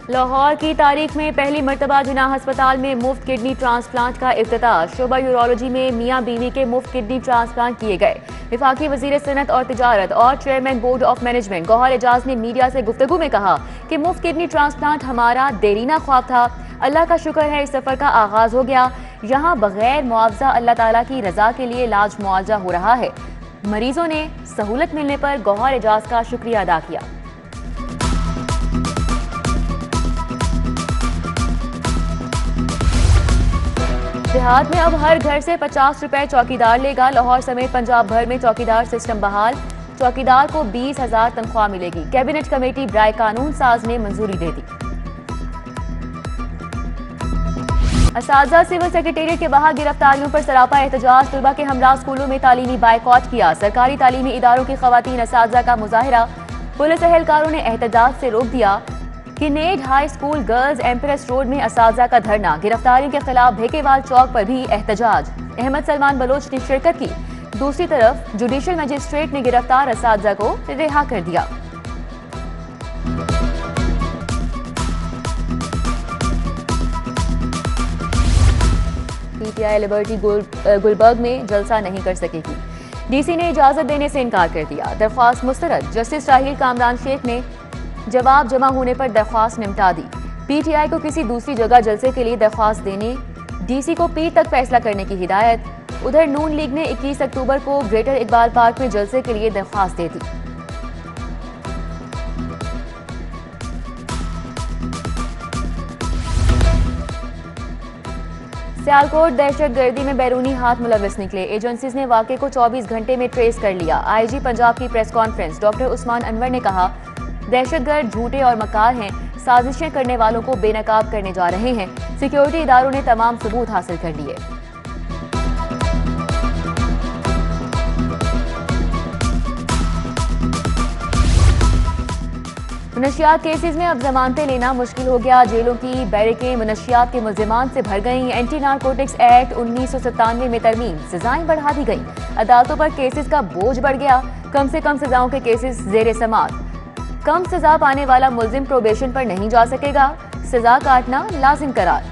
लाहौर की तारीख में पहली मरतबा जिनाह अस्पताल में मुफ्त किडनी ट्रांसप्लांट का इफ्तिताह। शोबा यूरोलॉजी में मियाँ बीवी के मुफ्त किडनी ट्रांसप्लांट किए गए। विफाकी वजीर सनत और तिजारत और chairman board of management Gauhar Ejaz ने मीडिया से गुफ्तगू में कहा कि मुफ्त किडनी ट्रांसप्लांट हमारा देरीना ख्वाब था। अल्लाह का शुक्र है इस सफर का आगाज हो गया। यहाँ बगैर मुआवजा अल्लाह ताला की रजा के लिए इलाज मुआवजा हो रहा है। मरीजों ने सहूलत मिलने पर गौहर एजाज का शुक्रिया अदा किया। देहात में अब हर घर से 50 रुपए चौकीदार लेगा। लाहौर समेत पंजाब भर में चौकीदार सिस्टम बहाल। चौकीदार को 20,000 तनख्वाह मिलेगी। कैबिनेट कमेटी बराए कानून साज ने मंजूरी दे दी। असातिज़ा सिविल सेक्रेटेरिएट के बाहर गिरफ्तारियों पर सरापा एहतजाज। तलबा के हमरा स्कूलों में तालीमी बायकॉट किया। सरकारी तालीमी इदारों की खवातीन असातिज़ा का मुजाहिरा। पुलिस एहलकारों ने एहतजाज से रोक दिया। Kinnaird high school girls empress road में असातिज़ा का धरना। गिरफ्तारियों के खिलाफ भेकेवाल चौक पर भी एहतजाज। अहमद सलमान बलोच ने शिरकत की। दूसरी तरफ जुडिशल मजिस्ट्रेट ने गिरफ्तार असातिज़ा को रिहा कर दिया। पीटीआई लिबर्टी गुलबर्ग में जलसा नहीं कर सकेगी। डीसी ने इजाजत देने से इनकार कर दिया। दरख्वास्त मुस्तरद। जस्टिस राहील कामरान शेख ने जवाब जमा होने पर दरख्वास्त निपटा दी। पीटीआई को किसी दूसरी जगह जलसे के लिए दरख्वास्त देने, डीसी को पीर तक फैसला करने की हिदायत। उधर नून लीग ने 21 अक्टूबर को ग्रेटर इकबाल पार्क में जलसे के लिए दरख्वास्त दे दी। सियालकोट दहशतगर्दी में बैरूनी हाथ मुलविस निकले। एजेंसीज ने वाक़े को 24 घंटे में ट्रेस कर लिया। आईजी पंजाब की press conference. Doctor Usman Anwar ने कहा, दहशतगर्द झूठे और मकार हैं। साजिशें करने वालों को बेनकाब करने जा रहे हैं। सिक्योरिटी इदारों ने तमाम सबूत हासिल कर लिए। मनशियात केसेस में अब जमानतें लेना मुश्किल हो गया। जेलों की बैरकें मनशियात के मुल्जिमान से भर गईं। एंटी नारकोटिक्स एक्ट 1997 में तरमीम। सजाएं बढ़ा दी गईं। अदालतों पर केसेस का बोझ बढ़ गया। कम से कम सजाओं के केसेस जेर समाअत। कम सजा पाने वाला मुल्जिम प्रोबेशन पर नहीं जा सकेगा। सजा काटना लाजिम करार।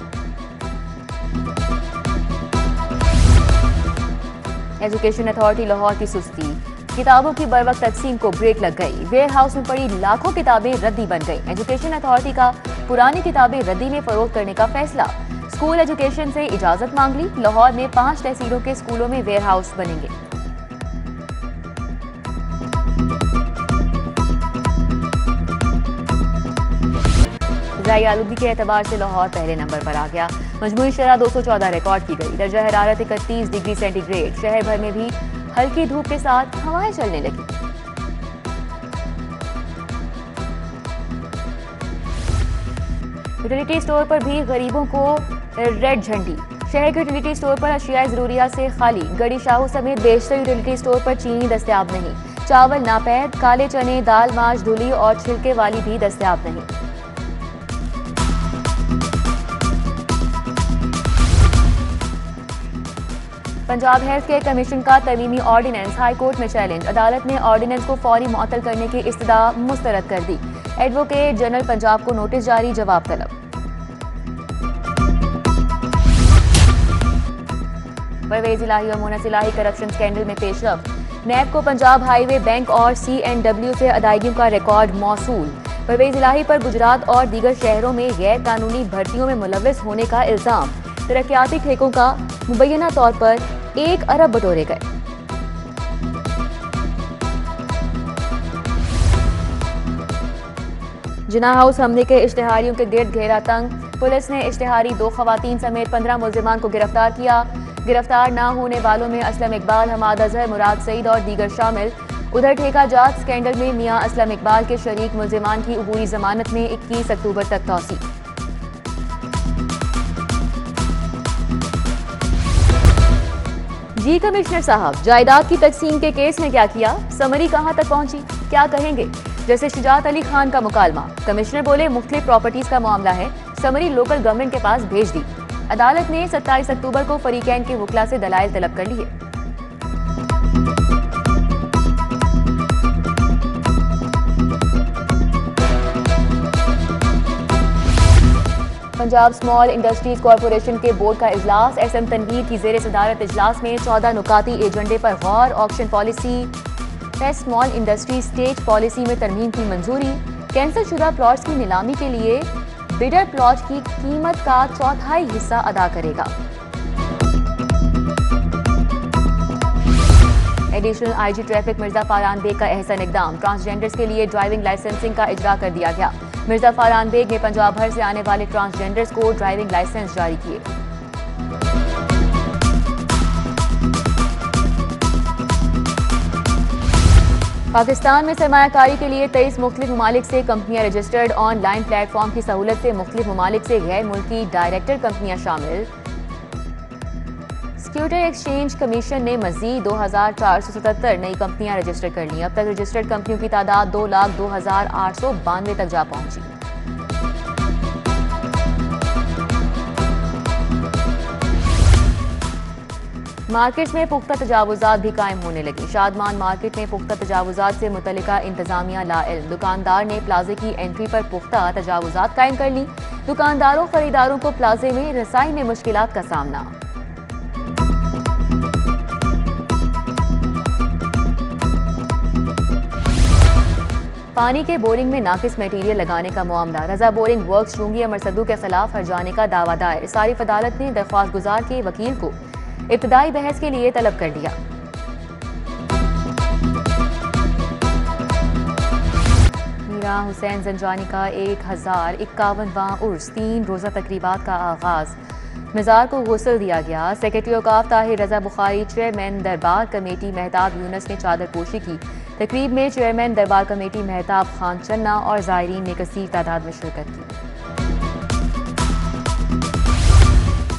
एजुकेशन अथॉरिटी लाहौर की सुस्ती। किताबों की बरवक्त तकसीम को ब्रेक लग गई। वेयर हाउस में पड़ी लाखों किताबें रद्दी बन गईं। एजुकेशन अथॉरिटी का पुरानी किताबें रद्दी में फरोख्त करने का फैसला। स्कूल एजुकेशन से इजाजत मांग ली। लाहौर में 5 तहसीलों के स्कूलों में वेयर हाउस बनेंगे। ज़राई आलूगी के एतबार से लाहौर पहले नंबर पर आ गया। मजमूई शरह 214 रिकॉर्ड की गई। दर्जा हरारत 31 डिग्री सेंटीग्रेड। शहर भर में भी हल्की धूप के साथ हवाएं चलने लगी। यूटिलिटी स्टोर पर भी गरीबों को रेड झंडी। शहर के यूटिलिटी स्टोर पर अशियाए जरूरियात से खाली। गड़ी शाहू समेत बेशतर यूटिलिटी स्टोर पर चीनी दस्तयाब नहीं। चावल नापैद, काले चने, दाल, माश, धुली और छिलके वाली भी दस्तयाब नहीं। पंजाब हेल्थ केयर कमीशन का तरमीमी ऑर्डिनेंस हाई कोर्ट में चैलेंज। अदालत ने ऑर्डिनेंस को फौरी मुअत्तल करने की इस्तदा मुस्तरद कर दी। एडवोकेट जनरल पंजाब को नोटिस जारी। जवाब तलब। परवेज इलाही और मोनस इलाही करप्शन स्कैंडल में पेशरफ। नैब को पंजाब हाईवे बैंक और CNW से अदायगियों का रिकॉर्ड मौसूल। परवेज इलाही पर गुजरात और दीगर शहरों में गैर कानूनी भर्तियों में मुलविस होने का इल्जाम। तरक्याती ठेकों का मुबैना तौर पर 1 अरब बटोरे गए। जिना हाउस हमले के इश्तिहारियों के गिर्द घेरा तंग। पुलिस ने इश्तिहारी 2 खवातीन समेत 15 मुल्जिमान को गिरफ्तार किया। गिरफ्तार न होने वालों में असलम इकबाल, हमाद अजहर, मुराद सईद और दीगर शामिल। उधर ठेका जात स्कैंडल में मियां असलम इकबाल के शरीक मुल्जिमान की अबूरी जमानत में 21 अक्टूबर तक तौसी। जी कमिश्नर साहब, जायदाद की तकसीम के केस में क्या किया? समरी कहां तक पहुंची? क्या कहेंगे? जैसे शुजात अली खान का मुकालमा। कमिश्नर बोले, मुख्तलिफ प्रॉपर्टीज का मामला है, समरी लोकल गवर्नमेंट के पास भेज दी। अदालत ने 27 अक्टूबर को फरीकैन के वकला से दलाइल तलब कर लिए। पंजाब स्मॉल इंडस्ट्रीज कॉरपोरेशन के बोर्ड का इजलास। एसएम तनवीर की जेर सदारत इजलास में 14 नुकाती एजेंडे पर गौर। ऑक्शन पॉलिसी फेस्ट स्मॉल इंडस्ट्री स्टेट पॉलिसी में तरमीम की मंजूरी। कैंसिल शुदा प्लॉट्स की नीलामी के लिए बिडर प्लॉट की कीमत का चौथाई हिस्सा अदा करेगा। Additional IG traffic Mirza Farhan Baig का अहसन इकदाम। ट्रांसजेंडर्स के लिए ड्राइविंग लाइसेंसिंग का इजरा कर दिया गया। मिर्जा फारहान बेग ने पंजाब भर से आने वाले ट्रांसजेंडर्स को ड्राइविंग लाइसेंस जारी किए। पाकिस्तान में सरमायाकारी के लिए 23 मुख्तलिफ ममालिक से कंपनियां रजिस्टर्ड। ऑनलाइन प्लेटफॉर्म की सहूलत से मुख्तलिफ ममालिक से गैर मुल्की डायरेक्टर कंपनियां शामिल। सिक्योरिटी एक्सचेंज कमीशन ने मजीद 2477 नई कंपनियां रजिस्टर कर ली। अब तक रजिस्टर्ड कंपनियों की तादाद 2,02,892 तक जा पहुंची। मार्केट में पुख्ता तजावुजात भी कायम होने लगी। शादमान मार्केट में पुख्ता तजावुजात से मुतल्लिका इंतजामिया लाइल्म। दुकानदार ने प्लाजे की एंट्री पर पुख्ता तजावुजात कायम कर ली। दुकानदारों खरीदारों को प्लाजे में रसाई में मुश्किलात का सामना। पानी के बोरिंग में नाकिस मटेरियल लगाने का मामला। रजा बोरिंग वर्क्स चुंगी अमर सद्दू के खिलाफ हर्जाने का दावा दायर। सारिफ अदालत ने दरख्वास्त गुजार के वकील को इब्तदाई बहस के लिए तलब कर लिया। मीरा हुसैन जंजानी का 1051वां उर्स 3 रोजा तकरीबात का आगाज। मज़ार को गुस्ल दिया गया। सेक्रेटरी औकाफ ताहिर रजा बुखारी, चेयरमैन दरबार कमेटी मेहताब यूनुस ने चादर पोशी की। तकरीब में चेयरमैन दरबार कमेटी मेहताब खान चन्ना और ज़ायरीन ने कसीर तादाद में शिरकत की।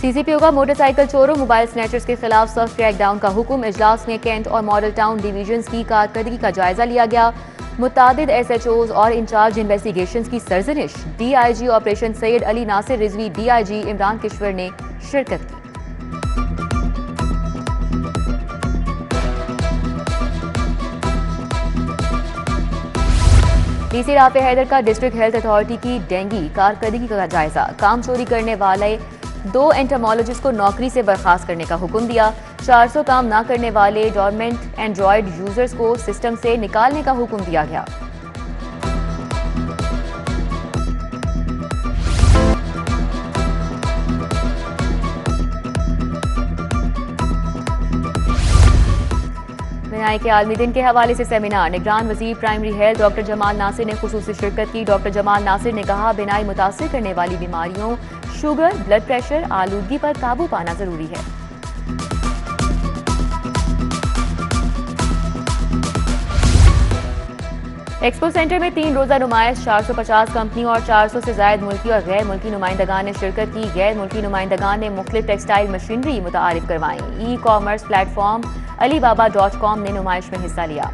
सीसीपीओ का मोटरसाइकिल चोरों मोबाइल स्नैचर्स के खिलाफ सख्त क्रैकडाउन का हुक्म। इजलास में कैंट और मॉडल टाउन डिवीजन की कारकर्दगी का जायजा लिया गया। मुतादिद एसएचओज और इंचार्ज इन्वेस्टिगेशंस की सरजनिश। DIG operation Syed Ali Nasir Rizvi, DIG Imran Kishwar ने शिरकत की। डीसी राफे हैदर का डिस्ट्रिक्ट हेल्थ अथॉरिटी की डेंगी कारकर्दगी का जायजा। काम चोरी करने वाले 2 एंटोमोलॉजिस्ट को नौकरी से बर्खास्त करने का हुक्म दिया। 400 काम न करने वाले डोरमेंट एंड्रॉयड यूजर्स को सिस्टम से निकालने का हुक्म दिया गया। बिनाई के आलमी दिन के हवाले से सेमिनार। निगरान वजीर primary health doctor Jamal Nasir ने खुसूसी शिरकत की। डॉक्टर जमाल नासिर ने कहा, बिनाई मुतासिर करने वाली बीमारियों शुगर, ब्लड प्रेशर, आलूदगी पर काबू पाना जरूरी है। एक्सपो सेंटर में 3 रोजा नुमाइश। 450 कंपनी और 400 से ज्यादा मुल्की और गैर मुल्की नुमाइंदगान ने शिरकत की। गैर मुल्की नुमाइंदगान ने मुख्तलिफ टेक्सटाइल मशीनरी मुतारिफ करवाई। ई कॉमर्स प्लेटफॉर्म Alibaba.com ने नुमाइश में हिस्सा लिया।